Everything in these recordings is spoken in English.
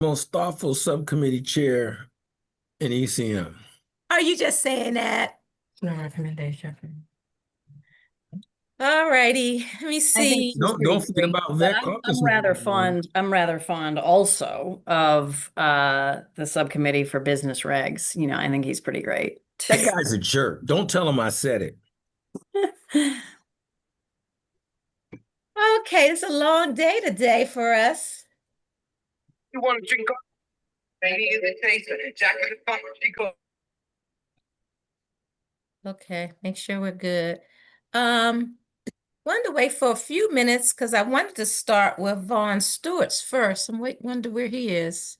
Most thoughtful subcommittee chair in ECM. Are you just saying that? No recommendation. All righty, let me I think see. she's Don't pretty forget great, about but vet caucus. I'm rather fond. I'm rather fond also of the subcommittee for business regs. I think he's pretty great. That guy's a jerk. Don't tell him I said it. Okay, it's a long day today for us. You want to drink coffee? Maybe in the taste of Jack of the Funk, she go. Okay, make sure we're good. Wanted to wait for a few minutes because I wanted to start with Vaughn Stewart's first. Wonder where he is.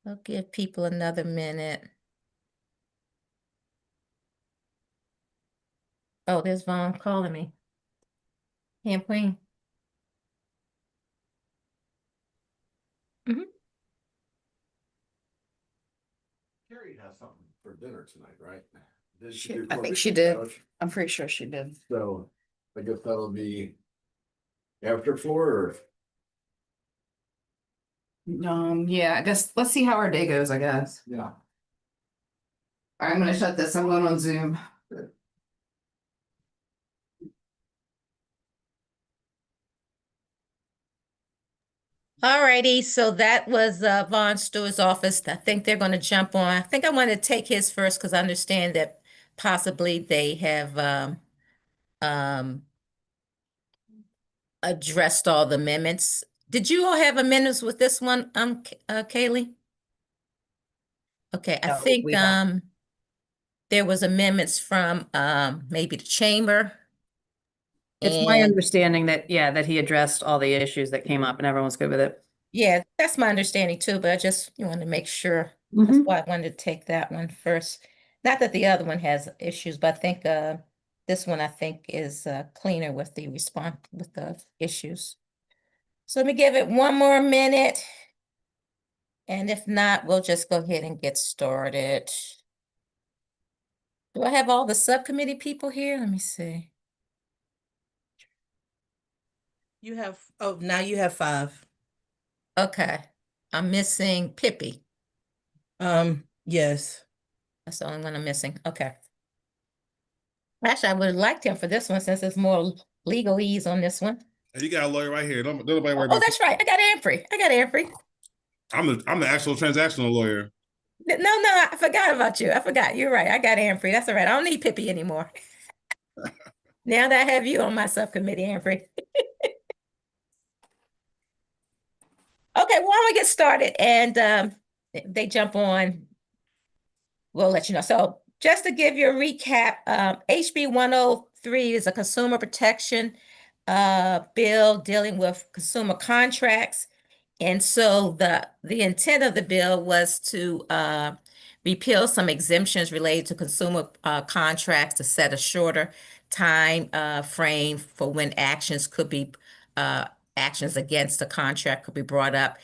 I'll give people another minute. Oh, there's Vaughn calling me. Hand Queen. Carrie has something for dinner tonight, right? Did She- do I think corporate she did. couch? I'm pretty sure she did. So I guess that'll be after 4 or Yeah, I guess let's see how our day goes, I guess. yeah. All right, I'm gonna shut this. I'm going on Zoom. All righty, so that was Vaughn Stewart's office. I think they're going to jump on. I think I want to take his first because I understand that possibly they have addressed all the amendments. Did you all have amendments with this one, Kaylee? Okay, I No, think we don't. there was amendments from maybe the chamber. It's my And understanding that, yeah, that he addressed all the issues that came up and everyone's good with it. yeah, that's my understanding too, but I just wanted to make sure. That's why I wanted to take that one first. Not that the other one has issues, but I think this one I think is cleaner with the response with the issues. So let me give it one more minute. And if not, we'll just go ahead and get started. Do I have all the subcommittee people here? Let me see. Now you have 5. Okay. I'm missing Pippi. Yes. That's the only one I'm missing. Okay. Actually, I would have liked him for this one since there's more legalese on this one. You got a lawyer right here. Don't nobody worry Oh, about that's right. I got Amphrey. I'm the actual transactional lawyer. No, I forgot about you. I forgot. You're right. I got Amphrey. That's all right. I don't need Pippi anymore. Now that I have you on my subcommittee, Amphrey. Okay, why don't we get started? And they jump on, we'll let you know. So just to give you a recap, HB 103 is a consumer protection bill dealing with consumer contracts. And so the intent of the bill was to repeal some exemptions related to consumer contracts to set a shorter time frame for when actions against the contract could be brought up.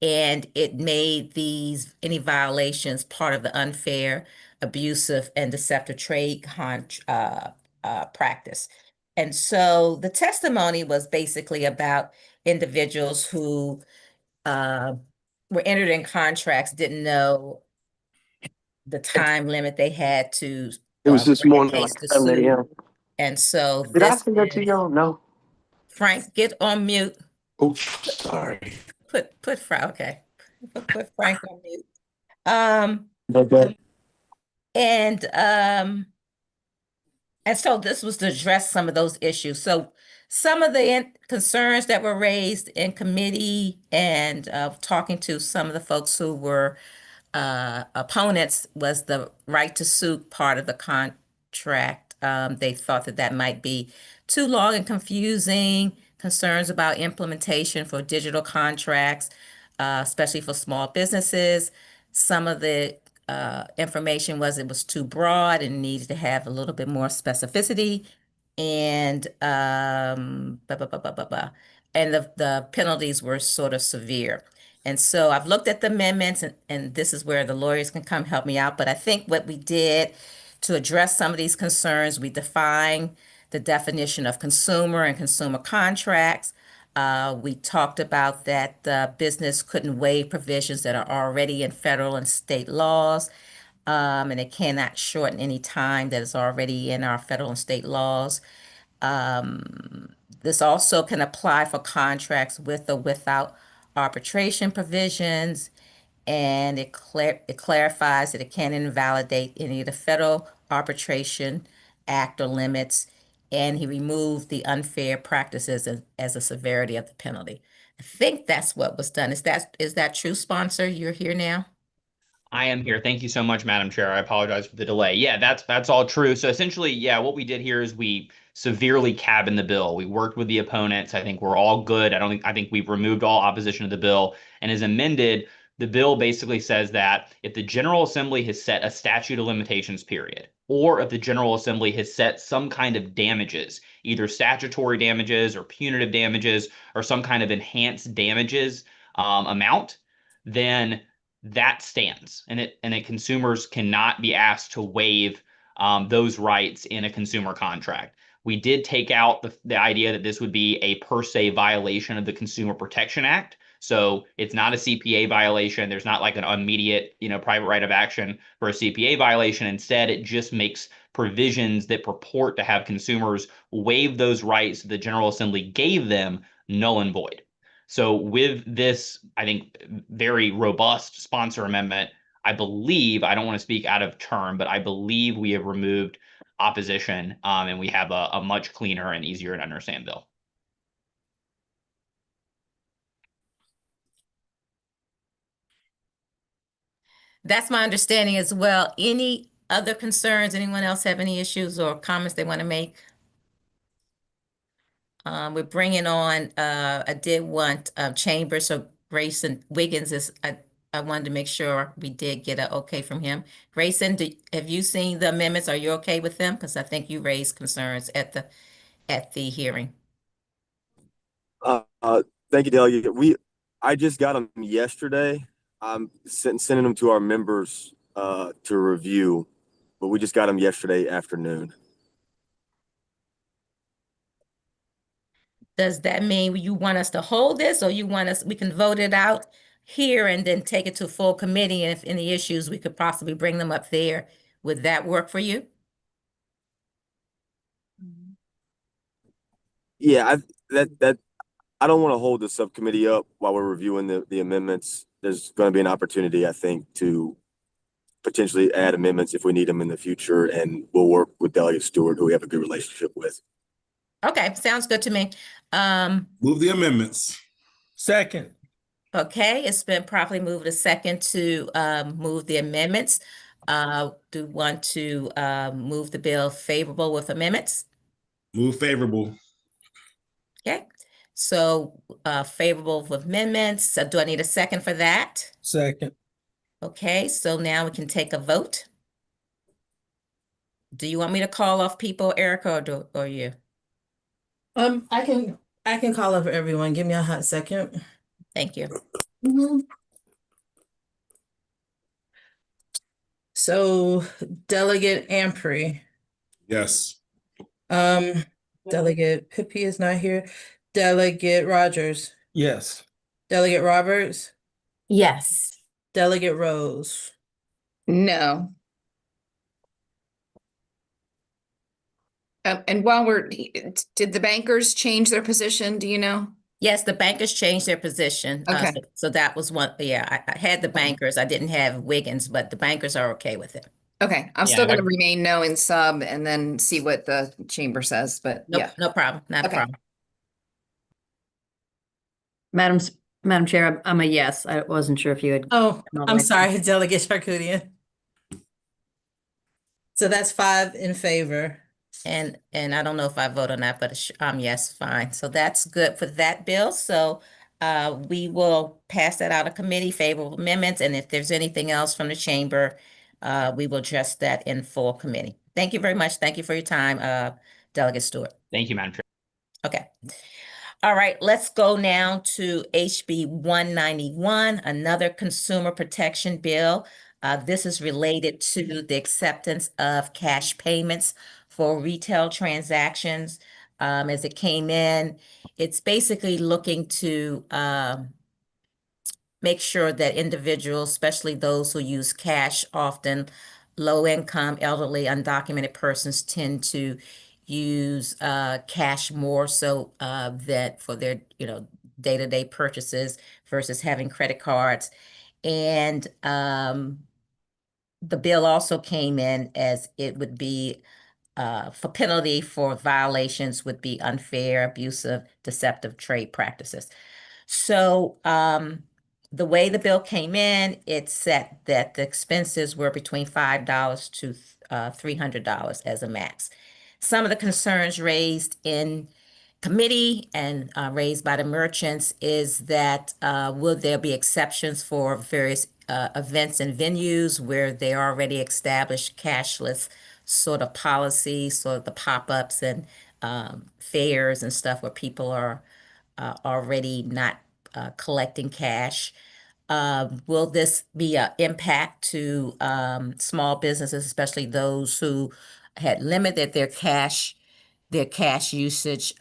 And it made any violations part of the unfair, abusive, and deceptive trade practice. And so the testimony was basically about individuals who were entered in contracts, didn't know the time limit they had to It was this bring a morning, case like to 7 sue. a.m. And so Did I this send that to is y'all? No. Frank, get on mute. Oops, sorry. Put Frank, okay. Put Frank on mute. Um, Okay. and so this was to address some of those issues. So some of the concerns that were raised in committee and talking to some of the folks who were opponents was the right to sue part of the contract. They thought that might be too long and confusing, concerns about implementation for digital contracts, especially for small businesses. Some of the information was it was too broad and needed to have a little bit more specificity. And and the penalties were sort of severe. And so I've looked at the amendments, and this is where the lawyers can come help me out. But I think what we did to address some of these concerns, we defined the definition of consumer and consumer contracts. We talked about that the business couldn't waive provisions that are already in federal and state laws, and it cannot shorten any time that is already in our federal and state laws. This also can apply for contracts with or without arbitration provisions, and it clarifies that it can invalidate any of the Federal Arbitration Act or limits, and he removed the unfair practices as a severity of the penalty. I think that's what was done. Is that true, sponsor? You're here now? I am here. Thank you so much, Madam Chair. I apologize for the delay. Yeah, that's all true. So essentially, yeah, what we did here is we severely cabined the bill. We worked with the opponents. I think we're all good. I think we've removed all opposition to the bill. And as amended, the bill basically says that if the General Assembly has set a statute of limitations period, or if the General Assembly has set some kind of damages, either statutory damages or punitive damages or some kind of enhanced damages amount, then that stands, and consumers cannot be asked to waive those rights in a consumer contract. We did take out the idea that this would be a per se violation of the Consumer Protection Act. So it's not a CPA violation. There's not like an immediate, private right of action for a CPA violation. Instead, it just makes provisions that purport to have consumers waive those rights the General Assembly gave them null and void. So with this, I think, very robust sponsor amendment, I believe, I don't want to speak out of turn, but I believe we have removed opposition, and we have a much cleaner and easier to understand bill. That's my understanding as well. Any other concerns? Anyone else have any issues or comments they want to make? We're bringing on, I did want Chambers, so Grayson Wiggins I wanted to make sure we did get an okay from him. Grayson, have you seen the amendments? Are you okay with them? Because I think you raised concerns at the hearing. Thank you, Delegate. I just got them yesterday. I'm sending them to our members to review, but we just got them yesterday afternoon. Does that mean you want us to hold this, or we can vote it out here and then take it to full committee, and if any issues, we could possibly bring them up there? Would that work for you? Yeah, I don't want to hold the subcommittee up while we're reviewing the amendments. There's going to be an opportunity, I think, to potentially add amendments if we need them in the future, and we'll work with Delegate Stewart, who we have a good relationship with. Okay, sounds good to me. Move the amendments. Second. Okay, it's been properly moved a second to move the amendments. Do you want to move the bill favorable with amendments? Move favorable. Okay, so favorable with amendments. So do I need a second for that? Second. Okay, so now we can take a vote. Do you want me to call off people, Erica, or you? I can call over everyone. Give me a hot second. Thank you. So Delegate Ampry, Yes. Delegate Pippi is not here. Delegate Rogers, Yes. Delegate Roberts, Yes. Delegate Rose. No. And did the bankers change their position? Do you know? Yes, the bankers changed their position. Okay. So that was one, yeah, I had the bankers. I didn't have Wiggins, but the bankers are okay with it. Okay, I'm Yeah, still that- gonna remain no in sub and then see what the chamber says, but Nope, yeah. no problem, not a Okay. problem. Madam Chair, I'm a yes. I wasn't sure if you had. Oh, No, I'm wait. sorry, Delegate Charkoudian. So that's 5 in favor. And I don't know if I vote on that, but yes, fine. So that's good for that bill. So we will pass that out of committee, favorable amendments, and if there's anything else from the chamber, we will address that in full committee. Thank you very much. Thank you for your time, Delegate Stewart. Thank you, Madam Chair. Okay. All right, let's go now to HB 191, another consumer protection bill. This is related to the acceptance of cash payments for retail transactions as it came in. It's basically looking to make sure that individuals, especially those who use cash often, low income, elderly, undocumented persons tend to use cash more so that for their day-to-day purchases versus having credit cards. And the bill also came in as it would be for penalty for violations would be unfair, abusive, deceptive trade practices. So the way the bill came in, it said that the expenses were between $5 to $300 as a max. Some of the concerns raised in committee and raised by the merchants is that will there be exceptions for various events and venues where they already established cashless sort of policies, sort of the pop-ups and fairs and stuff where people are already not collecting cash. Will this be an impact to small businesses, especially those who had limited their cash usage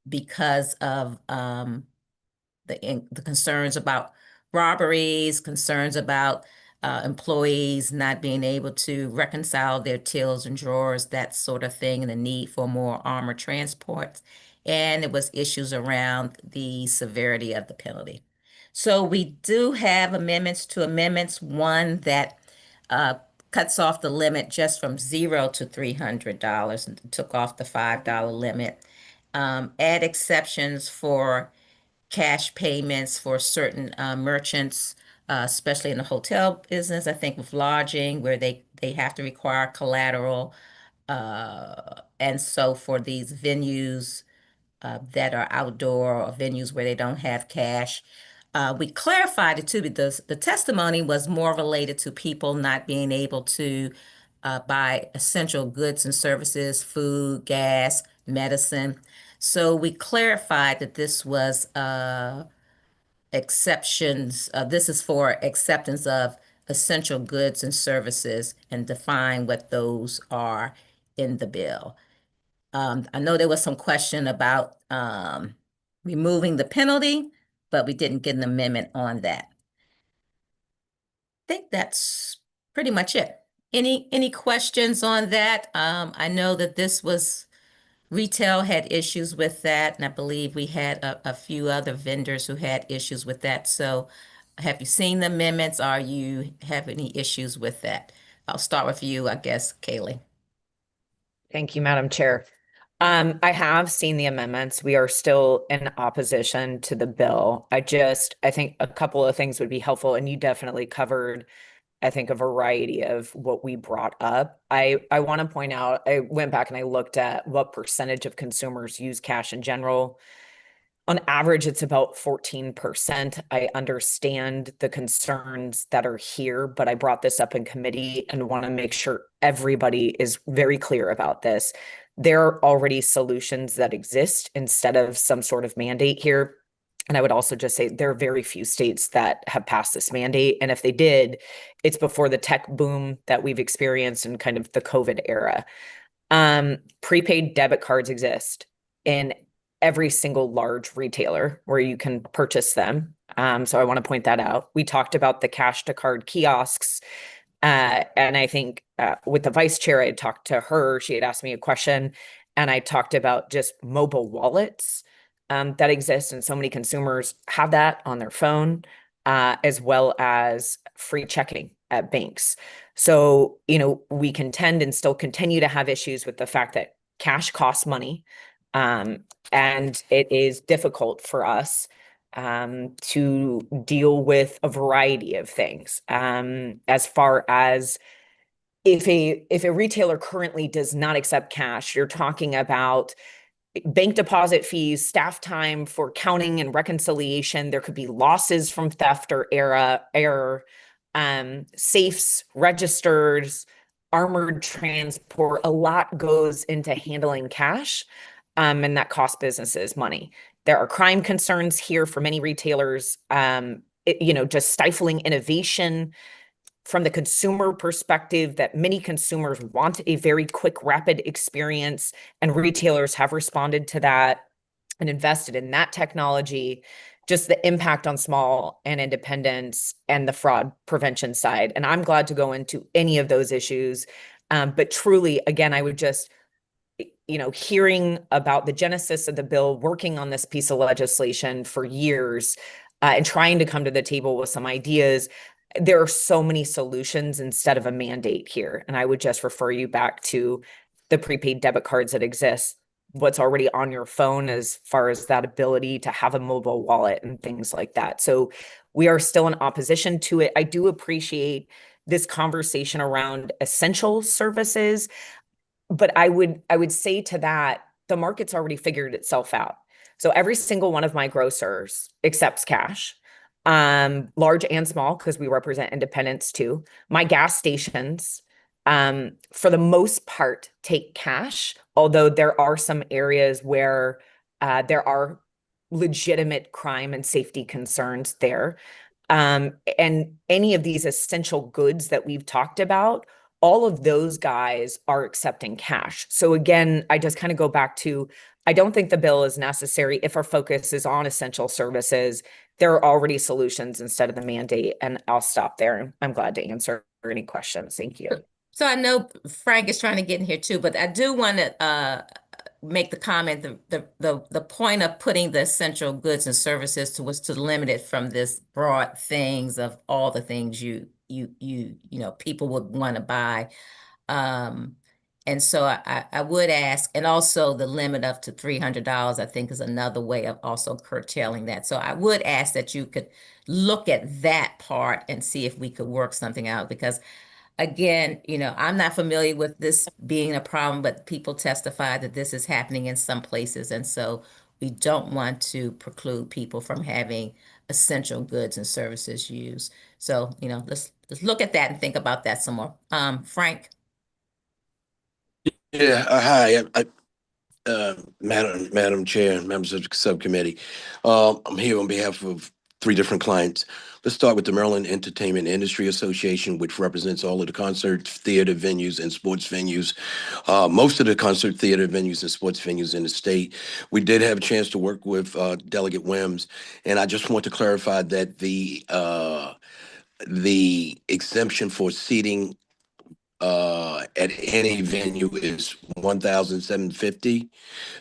because of the concerns about robberies, concerns about employees not being able to reconcile their tills and drawers, that sort of thing, and the need for more armored transports. And it was issues around the severity of the penalty. So we do have amendments to amendments. One that cuts off the limit just from $0 to $300 and took off the $5 limit. Add exceptions for cash payments for certain merchants, especially in the hotel business. I think with lodging where they have to require collateral. And so for these venues that are outdoor or venues where they don't have cash, we clarified it too because the testimony was more related to people not being able to buy essential goods and services, food, gas, medicine. So we clarified that this was exceptions. This is for acceptance of essential goods and services and define what those are in the bill. I know there was some question about removing the penalty, but we didn't get an amendment on that. I think that's pretty much it. Any questions on that? I know that this was retail had issues with that, and I believe we had a few other vendors who had issues with that. So have you seen the amendments? Are you have any issues with that? I'll start with you, I guess, Kaylee. Thank you, Madam Chair. I have seen the amendments. We are still in opposition to the bill. I think a couple of things would be helpful, and you definitely covered, I think, a variety of what we brought up. I want to point out, I went back and I looked at what percentage of consumers use cash in general. On average, it's about 14%. I understand the concerns that are here, but I brought this up in committee and want to make sure everybody is very clear about this. There are already solutions that exist instead of some sort of mandate here. And I would also just say there are very few states that have passed this mandate. And if they did, it's before the tech boom that we've experienced in kind of the COVID era. Prepaid debit cards exist in every single large retailer where you can purchase them. So I want to point that out. We talked about the cash to card kiosks. And I think with the vice chair, I had talked to her, she had asked me a question, and I talked about just mobile wallets that exist. And so many consumers have that on their phone, as well as free checking at banks. So, we contend and still continue to have issues with the fact that cash costs money. And it is difficult for us to deal with a variety of things. As far as if a retailer currently does not accept cash, you're talking about bank deposit fees, staff time for counting and reconciliation. There could be losses from theft or error, safes, registers, armored transport. A lot goes into handling cash. And that costs businesses money. There are crime concerns here for many retailers, just stifling innovation. from the consumer perspective that many consumers want a very quick, rapid experience, and retailers have responded to that and invested in that technology, just the impact on small and independents and the fraud prevention side. And I'm glad to go into any of those issues. But truly, again, I would just, hearing about the genesis of the bill, working on this piece of legislation for years, and trying to come to the table with some ideas, there are so many solutions instead of a mandate here. And I would just refer you back to the prepaid debit cards that exist, what's already on your phone as far as that ability to have a mobile wallet and things like that. So we are still in opposition to it. I do appreciate this conversation around essential services, but I would say to that, the market's already figured itself out. So every single one of my grocers accepts cash, large and small, because we represent independents too. My gas stations, for the most part, take cash, although there are some areas where there are legitimate crime and safety concerns there. And any of these essential goods that we've talked about, all of those guys are accepting cash. So again, I just kind of go back to, I don't think the bill is necessary if our focus is on essential services. There are already solutions instead of the mandate, and I'll stop there. I'm glad to answer any questions. Thank you. So I know Frank is trying to get in here too, but I do want to make the comment, the point of putting the essential goods and services was to limit it from this broad things of all the things people would want to buy. And so I would ask, and also the limit up to $300, I think, is another way of also curtailing that. So I would ask that you could look at that part and see if we could work something out, because again, I'm not familiar with this being a problem, but people testify that this is happening in some places. And so we don't want to preclude people from having essential goods and services used. So, let's look at that and think about that some more. Frank? Yeah, hi, Madam Chair, members of the subcommittee. I'm here on behalf of 3 different clients. Let's start with the Maryland Entertainment Industry Association, which represents all of the concert theater venues and sports venues. Most of the concert theater venues and sports venues in the state. We did have a chance to work with Delegate Wims, and I just want to clarify that the exemption for seating at any venue is 1,750.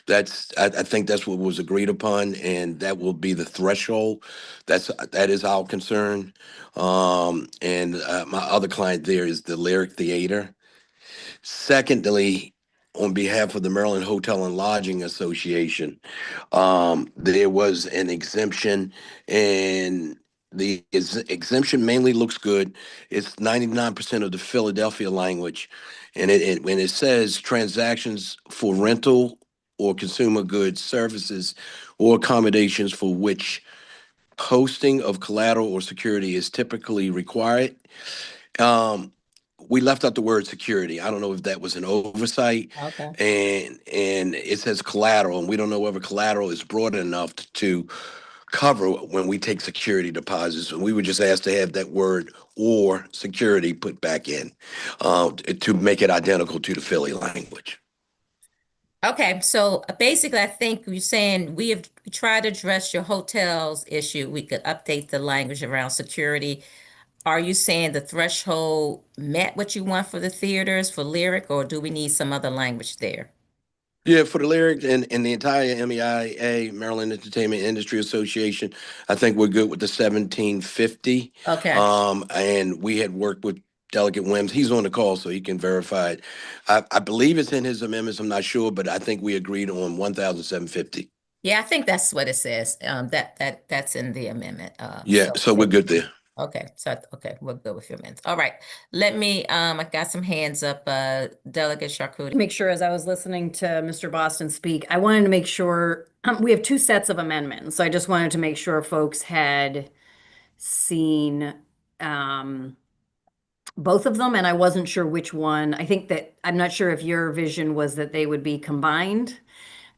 I think that's what was agreed upon, and that will be the threshold. That is our concern. And my other client there is the Lyric Theater. Secondly, on behalf of the Maryland Hotel and Lodging Association, there was an exemption, and the exemption mainly looks good. It's 99% of the Philadelphia language, and when it says transactions for rental or consumer goods, services, or accommodations for which posting of collateral or security is typically required. We left out the word security. I don't know if that was an oversight. Okay. And it says collateral, and we don't know whether collateral is broad enough to cover when we take security deposits. And we were just asked to have that word or security put back in to make it identical to the Philly language. Okay, so basically, I think you're saying we have tried to address your hotels issue. We could update the language around security. Are you saying the threshold met what you want for the theaters, for Lyric, or do we need some other language there? Yeah, for the Lyric and the entire MEIA, Maryland Entertainment Industry Association, I think we're good with the 1750. Okay. And we had worked with Delegate Wims. He's on the call, so he can verify it. I believe it's in his amendments. I'm not sure, but I think we agreed on 1,750. Yeah, I think that's what it says. That's in the amendment. Yeah, so we're good there. Okay, okay, we're good with your amendments. All right, let me. I got some hands up. Delegate Charcuti. Make sure, as I was listening to Mr. Boston speak, I wanted to make sure we have 2 sets of amendments. So I just wanted to make sure folks had seen both of them, and I wasn't sure which one. I think that I'm not sure if your vision was that they would be combined,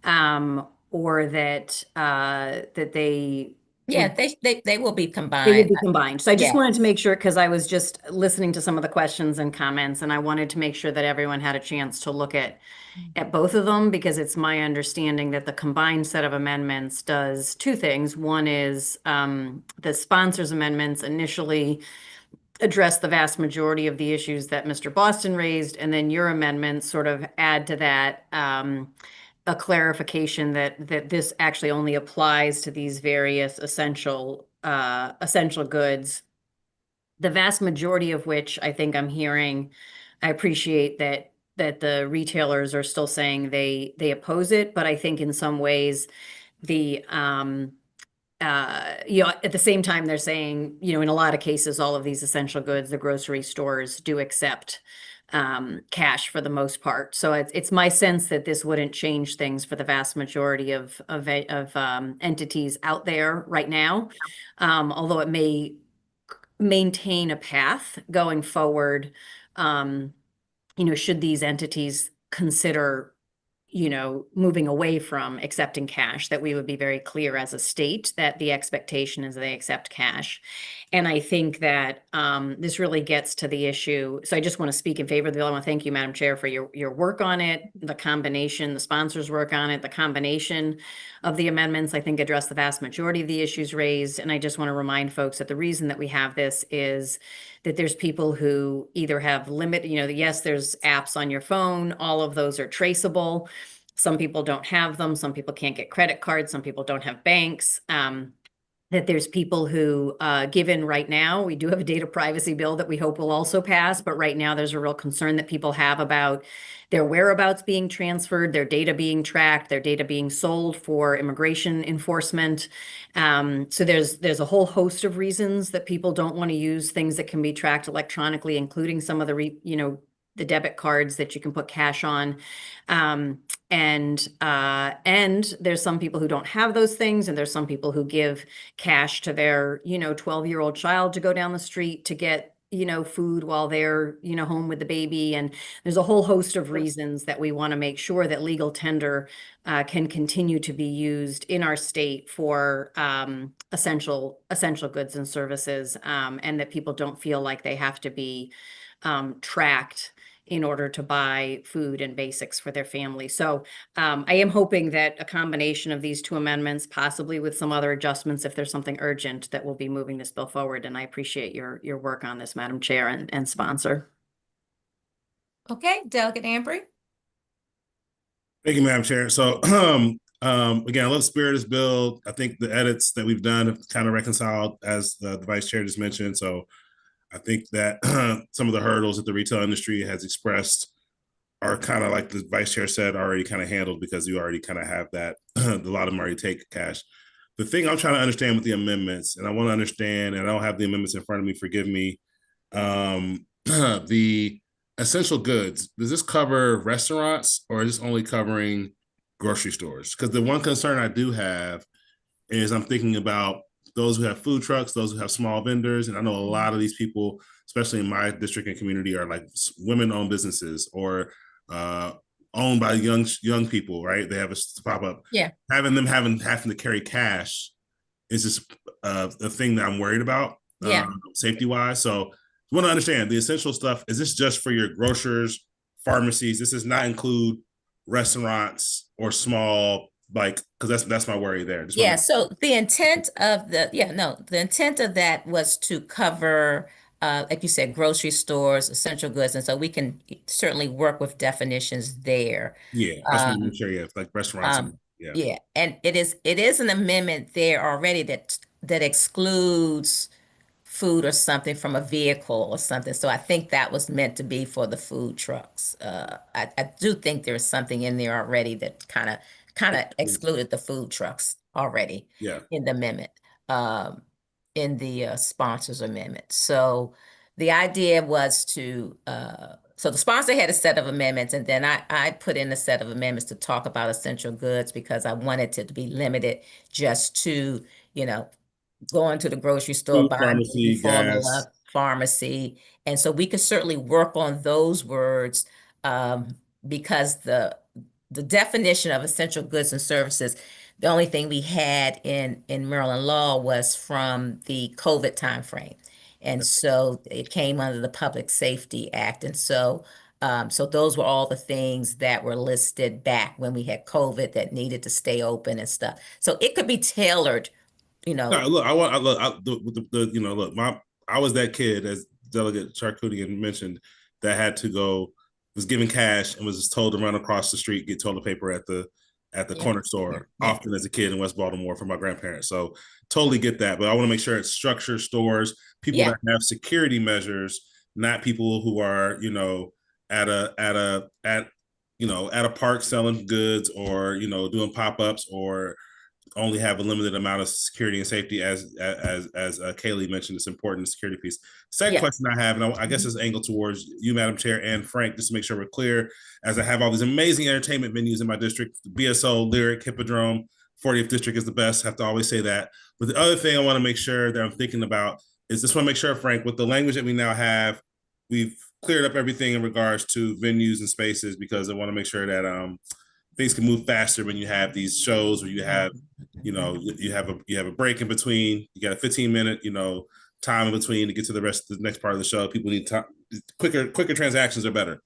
or that that they Yeah, they will be They combined. would be combined. So I just Yeah. wanted to make sure, because I was just listening to some of the questions and comments, and I wanted to make sure that everyone had a chance to look at both of them, because it's my understanding that the combined set of amendments does two things. One is the sponsors' amendments initially address the vast majority of the issues that Mr. Boston raised, and then your amendments sort of add to that a clarification that this actually only applies to these various essential goods, the vast majority of which I think I'm hearing. I appreciate that the retailers are still saying they oppose it, but I think in some ways the at the same time, they're saying, in a lot of cases, all of these essential goods, the grocery stores do accept cash for the most part. So it's my sense that this wouldn't change things for the vast majority of entities out there right now, although it may maintain a path going forward. Should these entities consider moving away from accepting cash, that we would be very clear as a state that the expectation is they accept cash. And I think that this really gets to the issue. So I just want to speak in favor of the bill. I want to thank you, Madam Chair, for your work on it, the combination, the sponsors' work on it, the combination of the amendments, I think, address the vast majority of the issues raised. And I just want to remind folks that the reason that we have this is that there's people who either have yes, there's apps on your phone, all of those are traceable. Some people don't have them. Some people can't get credit cards. Some people don't have banks. That there's people who, given right now, we do have a data privacy bill that we hope will also pass, but right now there's a real concern that people have about their whereabouts being transferred, their data being tracked, their data being sold for immigration enforcement. So there's a whole host of reasons that people don't want to use things that can be tracked electronically, including some of the debit cards that you can put cash on. And there's some people who don't have those things, and there's some people who give cash to their 12-year-old child to go down the street to get food while they're home with the baby. And there's a whole host of reasons that we want to make sure that legal tender can continue to be used in our state for essential goods and services, and that people don't feel like they have to be tracked in order to buy food and basics for their family. So I am hoping that a combination of these two amendments, possibly with some other adjustments if there's something urgent, that will be moving this bill forward. And I appreciate your work on this, Madam Chair and sponsor. Okay, Delegate Ambry. Thank you, Madam Chair. So again, I love the spirit of this bill. I think the edits that we've done have kind of reconciled, as the Vice Chair just mentioned. So I think that some of the hurdles that the retail industry has expressed are kind of, like the Vice Chair said, already kind of handled, because you already kind of have that. A lot of them already take cash. The thing I'm trying to understand with the amendments, and I want to understand, and I don't have the amendments in front of me, forgive me, the essential goods, does this cover restaurants, or is this only covering grocery stores? Because the one concern I do have is I'm thinking about those who have food trucks, those who have small vendors. And I know a lot of these people, especially in my district and community, are like women-owned businesses, or owned by young people, right? They have a pop up. Yeah. Having to carry cash is just a thing that I'm worried about, Yeah. safety wise. So I want to understand the essential stuff. Is this just for your grocers, pharmacies? This does not include restaurants or small, like, because that's my worry there. Yeah, so the intent of the intent of that was to cover, like you said, grocery stores, essential goods, and so we can certainly work with definitions there. Yeah, I just want to make sure, like restaurants. Yeah, and it is an amendment there already that excludes food or something from a vehicle or something. So I think that was meant to be for the food trucks. I do think there's something in there already that kind of excluded the food trucks already. Yeah. In the amendment, in the sponsors amendment. So the idea was to, so the sponsor had a set of amendments, and then I put in a set of amendments to talk about essential goods, because I wanted it to be limited just to, going to the grocery store, Food, buying pharmacy, formula, gas. pharmacy. And so we could certainly work on those words, because the definition of essential goods and services, The only thing we had in Maryland law was from the COVID timeframe. And so it came under the Public Safety Act. And so those were all the things that were listed back when we had COVID that needed to stay open and stuff. So it could be tailored, you know. No, look, look, I was that kid, as Delegate Charkoudian mentioned, that had to go, was given cash and was just told to run across the street, get toilet paper at the corner store, often as a kid in West Baltimore from my grandparents. So totally get that. But I want to make sure it's structured stores, people that have security measures, not people who are, at a park selling goods, or, doing pop-ups, or only have a limited amount of security and safety, as Kaylee mentioned. It's important, the security piece. Second question I have, and I guess it's angled towards you, Madam Chair, and Frank, just to make sure we're clear, as I have all these amazing entertainment venues in my district: BSO, Lyric, Hippodrome. 40th District is the best, have to always say that. But the other thing I want to make sure that I'm thinking about is, just want to make sure, Frank, with the language that we now have, we've cleared up everything in regards to venues and spaces, because I want to make sure that things can move faster when you have these shows where you have, you have a break in between. You got a 15-minute, time in between to get to the next part of the show. People need time. Quicker transactions are better.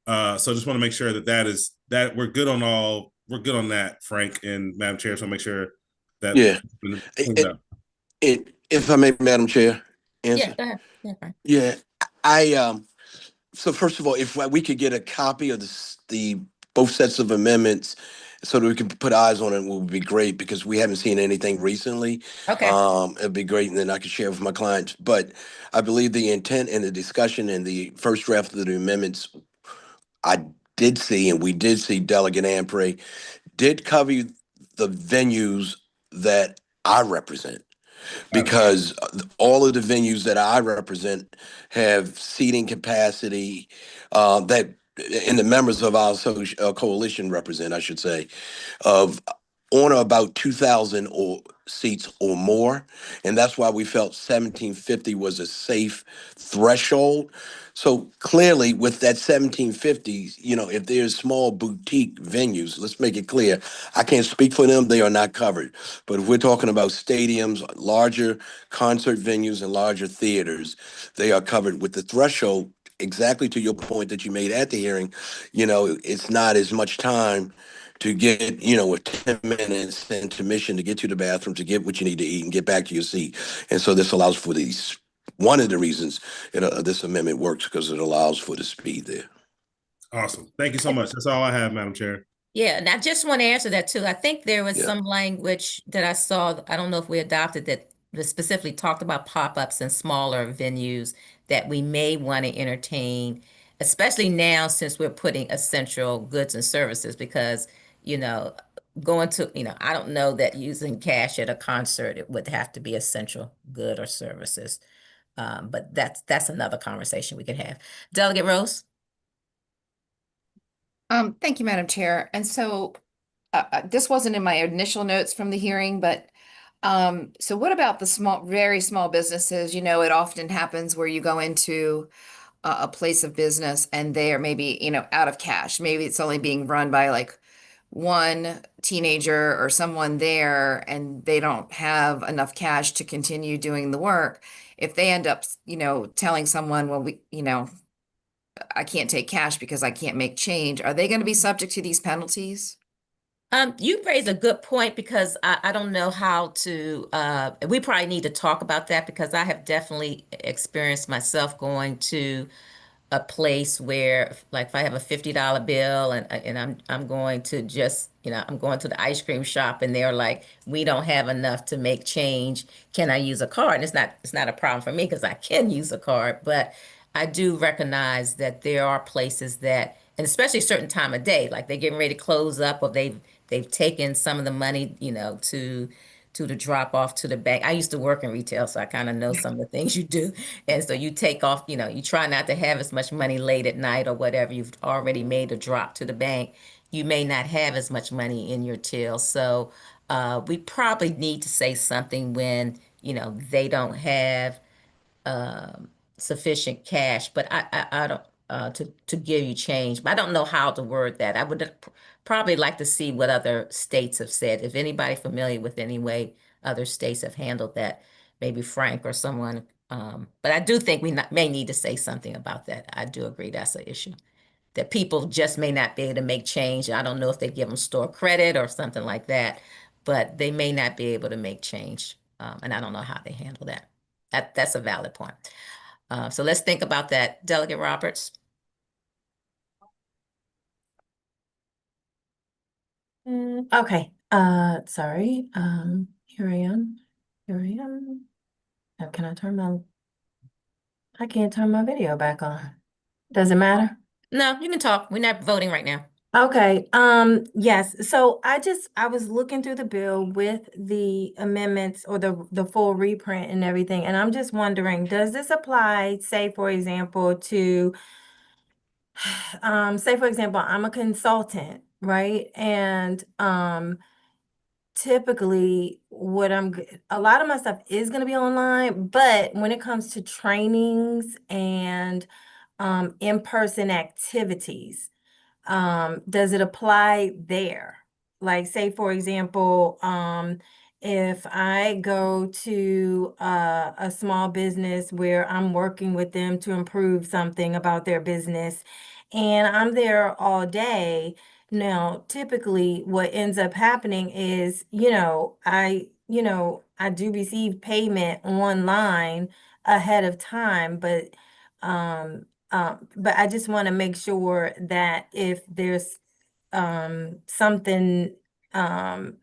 So just want to make sure that we're good on that, Frank and Madam Chair. So make sure that if I may, Madam Chair, answer. Go ahead. Frank. Yeah, I so first of all, if we could get a copy of the both sets of amendments so that we can put eyes on it, would be great, because we haven't seen anything recently. Okay. It'd be great, and then I could share with my clients. But I believe the intent and the discussion and the first draft of the amendments, I did see, and we did see, Delegate Ampray did cover the venues that I represent, because all of the venues that I represent have seating capacity that, and the members of our coalition represent, I should say, of on or about 2,000 or seats or more. And that's why we felt 1,750 was a safe threshold. So clearly, with that 1,750, if there's small boutique venues, let's make it clear, I can't speak for them, they are not covered. But if we're talking about stadiums, larger concert venues, and larger theaters, they are covered with the threshold. Exactly to your point that you made at the hearing, it's not as much time to get, with 10 minutes intermission to get to the bathroom, to get what you need to eat and get back to your seat. And so this allows for these, one of the reasons this amendment works, because it allows for the speed there. Awesome. Thank you so much. That's all I have, Madam Chair. Yeah, and I just want to answer that too. I think there was some language that I saw, I don't know if we adopted, that specifically talked about pop-ups and smaller venues that we may want to entertain, especially now since we're putting essential goods and services, because, going to, I don't know that using cash at a concert, it would have to be essential good or services. But that's another conversation we could have. Delegate Rose? Thank you, Madam Chair. And so this wasn't in my initial notes from the hearing, but so what about the very small businesses? It often happens where you go into a place of business and they are maybe, out of cash. Maybe it's only being run by like one teenager or someone there, and they don't have enough cash to continue doing the work. If they end up, telling someone, well, I can't take cash because I can't make change, are they going to be subject to these penalties? You raise a good point, because I don't know how to, we probably need to talk about that, because I have definitely experienced myself going to a place where, like, if I have a $50 bill and I'm going to just, I'm going to the ice cream shop and they're like, we don't have enough to make change. Can I use a card? And it's not a problem for me because I can use a card, but I do recognize that there are places that, and especially a certain time of day, like they're getting ready to close up, or they've taken some of the money, to the drop off to the bank. I used to work in retail, so I kind of know some of the things you do. And so you take off, you try not to have as much money late at night or whatever. You've already made a drop to the bank. You may not have as much money in your till. So we probably need to say something when, they don't have sufficient cash. But to give you change. But I don't know how to word that. I would probably like to see what other states have said. If anybody familiar with any way other states have handled that, maybe Frank or someone. But I do think we may need to say something about that. I do agree that's an issue. That people just may not be able to make change. I don't know if they give them store credit or something like that, but they may not be able to make change. And I don't know how they handle that. That's a valid point. So let's think about that. Delegate Roberts. Okay, sorry, here I am, Now, I can't turn my video back on. Does it matter? No, you can talk. We're not voting right now. Okay, yes, so I was looking through the bill with the amendments or the full reprint and everything, and I'm just wondering, does this apply, say, for example, to say, for example, I'm a consultant, right? And typically a lot of my stuff is going to be online, but when it comes to trainings and in-person activities, does it apply there? Like, say, for example, if I go to a small business where I'm working with them to improve something about their business, and I'm there all day. Now, typically what ends up happening is, I do receive payment online ahead of time, but I just want to make sure that if there's something, the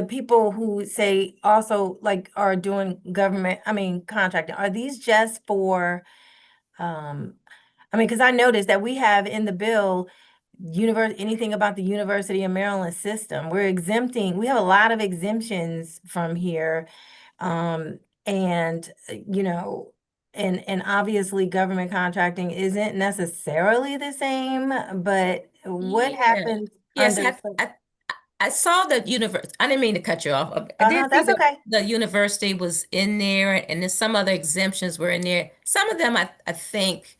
people who say also like are doing government, contracting, are these just for, because I noticed that we have in the bill anything about the University of Maryland system. We have a lot of exemptions from here. And and obviously government contracting isn't necessarily the same, but what Yeah. happens Yes, under? I saw the I didn't mean to cut you off. I did see That's okay. the university was in there, and then some other exemptions were in there. Some of them, I think,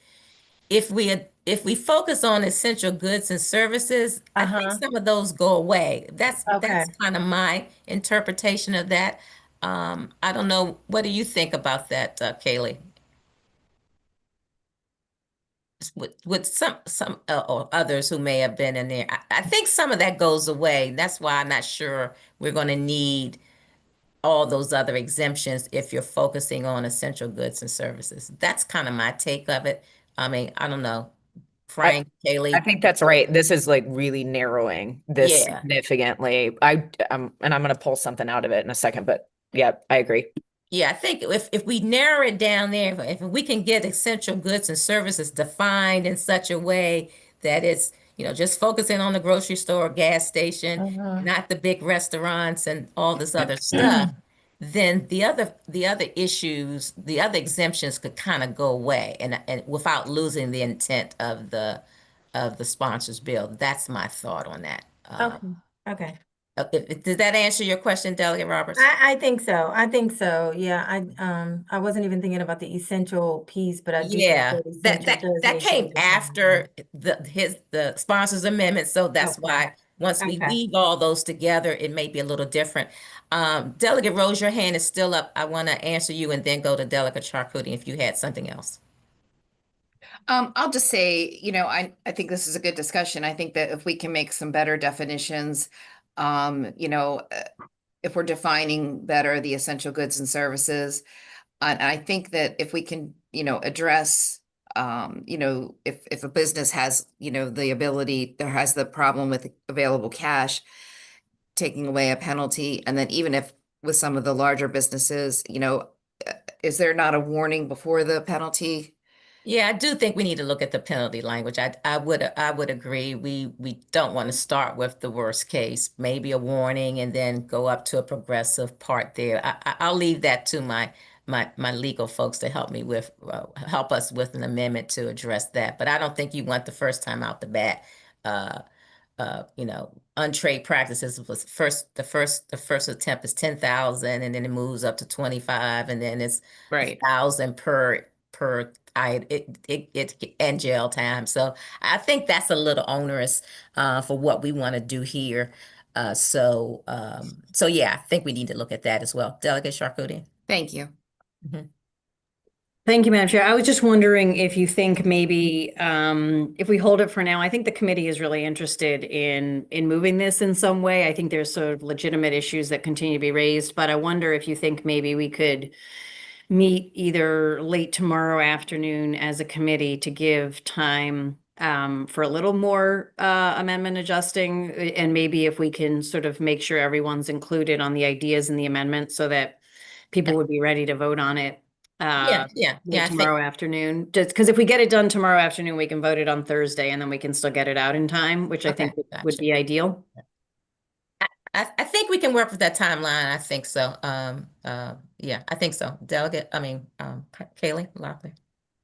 if we focus on essential goods and services, I think some of those go away. That's Okay. kind of my interpretation of that. I don't know. What do you think about that, Kaylee? With some or others who may have been in there, I think some of that goes away. That's why I'm not sure we're going to need all those other exemptions if you're focusing on essential goods and services. That's kind of my take of it. I mean, I don't know. Frank, Kaylee. I think that's right. This is like really narrowing this Yeah. significantly. And I'm going to pull something out of it in a second, but yeah, I agree. Yeah, I think if we narrow it down there, if we can get essential goods and services defined in such a way that it's, just focusing on the grocery store, gas station, not the big restaurants and all this other stuff, then the other issues, the other exemptions could kind of go away and without losing the intent of the sponsors bill. That's my thought on that. Okay. Did that answer your question, Delegate Roberts? I think so. Yeah, I wasn't even thinking about the essential piece, but I do think Yeah, that essential does that need to came be defined. after the sponsors amendment, so that's Okay. why once we Okay. weave all those together, it may be a little different. Delegate Rose, your hand is still up. I want to answer you and then go to Delegate Charkouti if you had something else. I'll just say, I think this is a good discussion. I think that if we can make some better definitions, if we're defining better the essential goods and services, and I think that if we can, address, if a business has, the ability, there has the problem with available cash, taking away a penalty, and then even if with some of the larger businesses, is there not a warning before the penalty? Yeah, I do think we need to look at the penalty language. I would agree. We don't want to start with the worst case, maybe a warning, and then go up to a progressive part there. I'll leave that to my legal folks to help us with an amendment to address that. But I don't think you want the first time out the bat. Untrade practices was the first attempt is 10,000, and then it moves up to 25, and then it's Right. 1,000 per per and jail time. So I think that's a little onerous for what we want to do here. So yeah, I think we need to look at that as well. Delegate Charkoudian. Thank you. Thank you, Madam Chair. I was just wondering if you think maybe if we hold it for now, I think the committee is really interested in moving this in some way. I think there's sort of legitimate issues that continue to be raised, but I wonder if you think maybe we could meet either late tomorrow afternoon as a committee to give time for a little more amendment adjusting, and maybe if we can sort of make sure everyone's included on the ideas in the amendment so that people would be ready to vote on it. Yeah. I Tomorrow afternoon, just because if we get it done tomorrow afternoon, we can vote it on Thursday and then we can still get it out in time, which I think would gotcha. be ideal. I think we can work with that timeline. I think so. Yeah, I think so. Kaylee Lockley.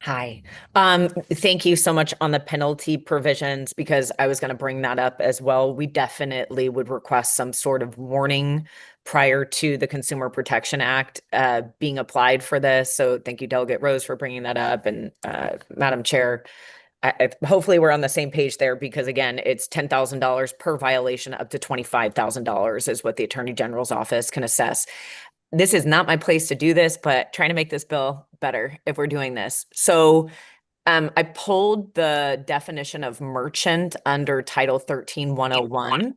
Hi. Thank you so much on the penalty provisions, because I was going to bring that up as well. We definitely would request some sort of warning prior to the Consumer Protection Act being applied for this. So thank you, Delegate Rose, for bringing that up. And Madam Chair, hopefully we're on the same page there, because again, it's $10,000 per violation, up to $25,000 is what the Attorney General's office can assess. This is not my place to do this, but trying to make this bill better if we're doing this. So I pulled the definition of merchant under Title 13-101.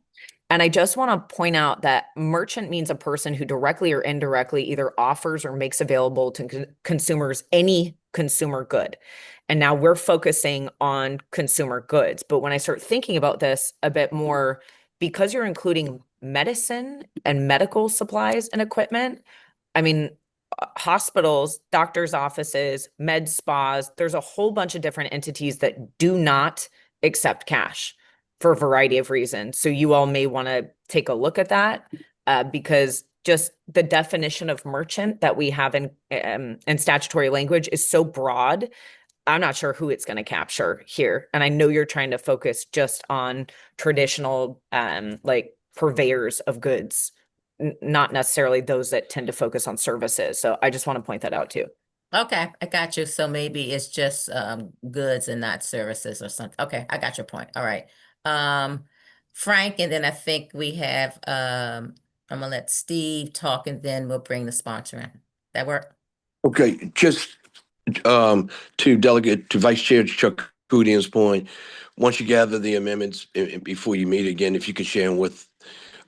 And I just want to point out that merchant means a person who directly or indirectly either offers or makes available to consumers any consumer good. And now we're focusing on consumer goods. But when I start thinking about this a bit more, because you're including medicine and medical supplies and equipment, I mean, hospitals, doctors' offices, med spas, there's a whole bunch of different entities that do not accept cash for a variety of reasons. So you all may want to take a look at that because just the definition of merchant that we have in statutory language is so broad. I'm not sure who it's going to capture here. And I know you're trying to focus just on traditional like purveyors of goods, not necessarily those that tend to focus on services. So I just want to point that out too. Okay, I got you. So maybe it's just goods and not services or something. Okay, I got your point. All right. Frank, and then I think we have I'm gonna let Steve talk and then we'll bring the sponsor in. That work? Okay, just to Vice Chair Charkoudian's point, once you gather the amendments before you meet again, if you could share them with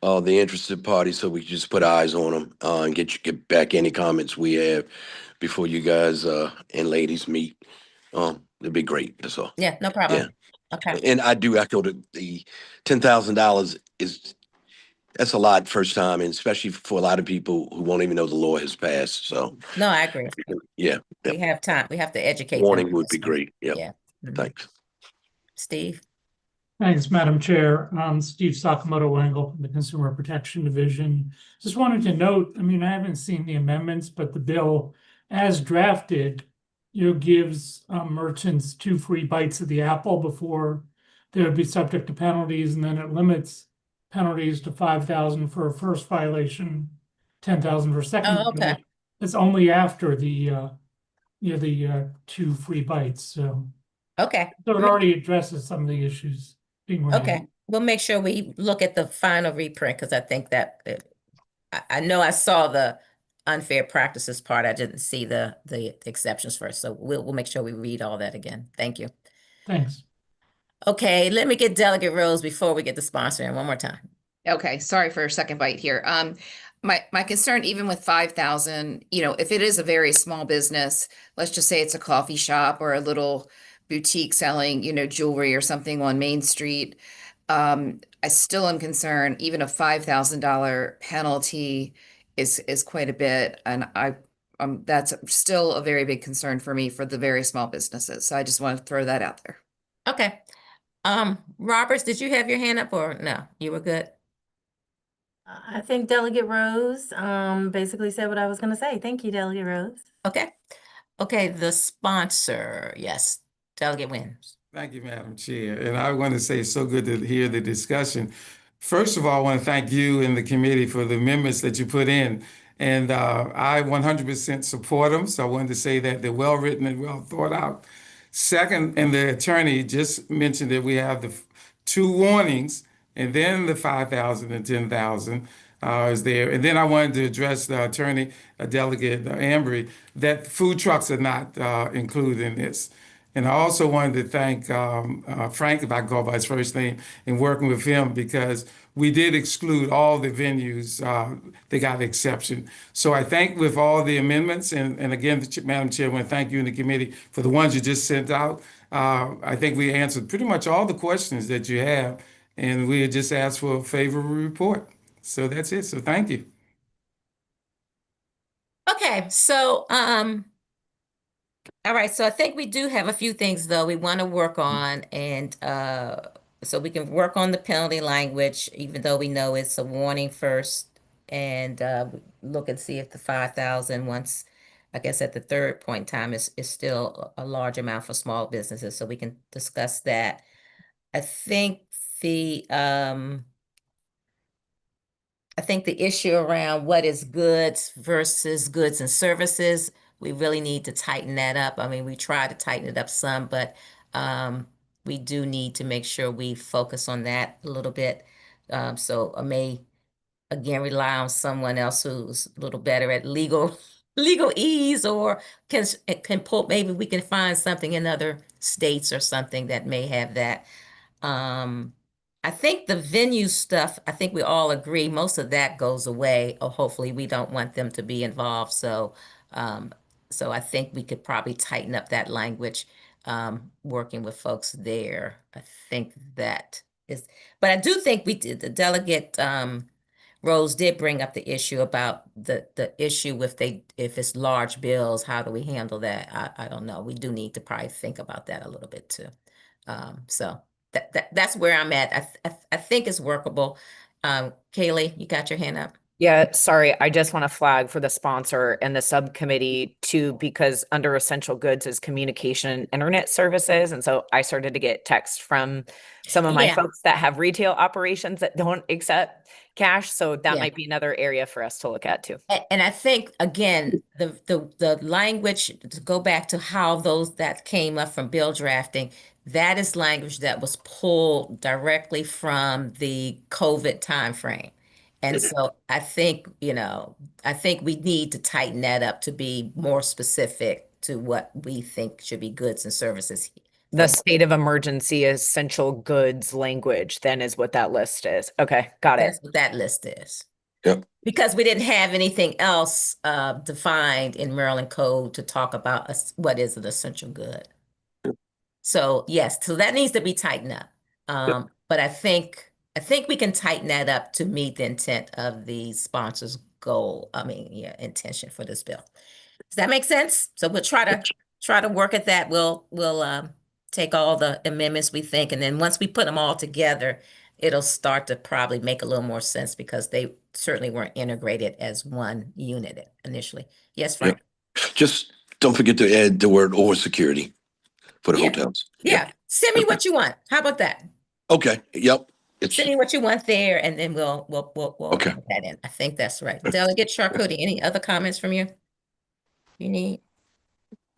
the interested parties so we can just put eyes on them and get back any comments we have before you guys and ladies meet. It'd be great. That's all. Yeah, no problem. Yeah. Okay. And I do echo the $10,000 that's a lot first time, and especially for a lot of people who won't even know the law has passed. So No, I agree. yeah, We have time. We have to educate them warning on would this be one. great. Yeah. Yeah. Mhm. Thanks. Steve? Thanks, Madam Chair. Steve Sakamoto Wangle from the Consumer Protection Division. Just wanted to note, I mean, I haven't seen the amendments, but the bill as drafted, gives merchants 2 free bites of the apple before they would be subject to penalties, and then it limits penalties to $5,000 for a first violation, $10,000 for a second. Oh, okay. violation. It's only after the 2 free bites. So Okay. it already addresses some of the issues being raised. Okay. We'll make sure we look at the final reprint because I think that I know I saw the unfair practices part. I didn't see the exceptions first. So we'll make sure we read all that again. Thank you. Thanks. Okay, let me get Delegate Rose before we get the sponsor in one more time. Okay, sorry for a second bite here. My concern, even with 5,000, if it is a very small business, let's just say it's a coffee shop or a little boutique selling, jewelry or something on Main Street. I still am concerned, even a $5,000 penalty is quite a bit. And that's still a very big concern for me for the very small businesses. So I just want to throw that out there. Okay. Roberts, did you have your hand up or no? You were good? I think Delegate Rose basically said what I was going to say. Thank you, Delegate Rose. Okay. Okay, the sponsor. Yes, Delegate Williams. Thank you, Madam Chair. And I want to say it's so good to hear the discussion. First of all, I want to thank you and the committee for the amendments that you put in. And I 100% support them. So I wanted to say that they're well written and well thought out. Second, and the attorney just mentioned that we have the two warnings and then the 5,000 and 10,000 is there. And then I wanted to address the attorney, Delegate Ambry, that food trucks are not included in this. And I also wanted to thank Frank, if I can call by his first name, in working with him because we did exclude all the venues that got the exception. So I thank with all the amendments, and again, Madam Chair, I want to thank you and the committee for the ones you just sent out. I think we answered pretty much all the questions that you have, and we just asked for a favorable report. So that's it. So thank you. Okay, so all right, so I think we do have a few things though we want to work on, and so we can work on the penalty language, even though we know it's a warning first, and look and see if the 5,000 once, I guess at the third point in time is still a large amount for small businesses, so we can discuss that. I think the issue around what is goods versus goods and services, we really need to tighten that up. I mean, we try to tighten it up some, but we do need to make sure we focus on that a little bit. So I may again rely on someone else who's a little better at legalese, or can pull, maybe we can find something in other states or something that may have that. I think the venue stuff, I think we all agree most of that goes away, or hopefully we don't want them to be involved. So so I think we could probably tighten up that language, working with folks there. I think that is, but I do think we did, the delegate Rose did bring up the issue about the issue with if it's large bills, how do we handle that? I don't know. We do need to probably think about that a little bit too. So that's where I'm at. I think it's workable. Kaylee, you got your hand up? Yeah, sorry, I just want to flag for the sponsor and the subcommittee too, because under essential goods is communication and internet services. And so I started to get texts from some of my Yeah. folks that have retail operations that don't accept cash. So that Yeah. might be another area for us to look at too. And I think, again, the language, to go back to how that came up from bill drafting, that is language that was pulled directly from the COVID timeframe. And so I think, I think we need to tighten that up to be more specific to what we think should be goods and services. The state of emergency essential goods language then is what that list is. Okay, got it. That's what that list is. Yep. Because we didn't have anything else defined in Maryland code to talk about what is an essential good. So yes, so that needs to be tightened up. But I think we can tighten that up to meet the intent of the sponsor's goal. Intention for this bill. Does that make sense? So we'll try to work at that. We'll take all the amendments we think, and then once we put them all together, it'll start to probably make a little more sense because they certainly weren't integrated as one unit initially. Yes, Frank? Just don't forget to add the word "or security" for the hotels. Yeah. Send me what you want. How about that? Okay. Yep. Send me what you want there, and then we'll Okay. put that in. I think that's right. Delegate Charcuti, any other comments from you? You need?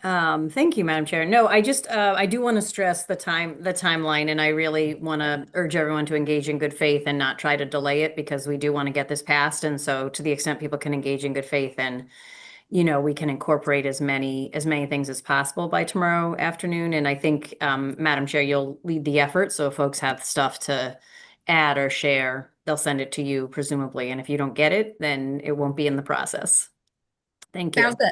Thank you, Madam Chair. No, I just, I do want to stress the timeline, and I really want to urge everyone to engage in good faith and not try to delay it because we do want to get this passed. And so to the extent people can engage in good faith, and, we can incorporate as many things as possible by tomorrow afternoon. And I think, Madam Chair, you'll lead the effort. So if folks have stuff to add or share, they'll send it to you presumably. And if you don't get it, then it won't be in the process. Thank you. Sounds good.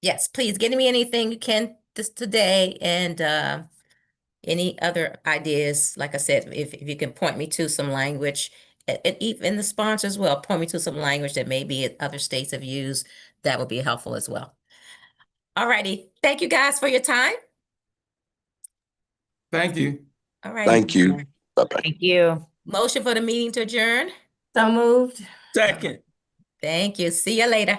Yes, please give me anything you can today, and any other ideas. Like I said, if you can point me to some language, and even the sponsor as well, point me to some language that maybe other states have used, that would be helpful as well. All righty. Thank you guys for your time. Thank you. All right. Thank you. Bye-bye. Thank you. Motion for the meeting to adjourn. So moved. Second. Thank you. See you later.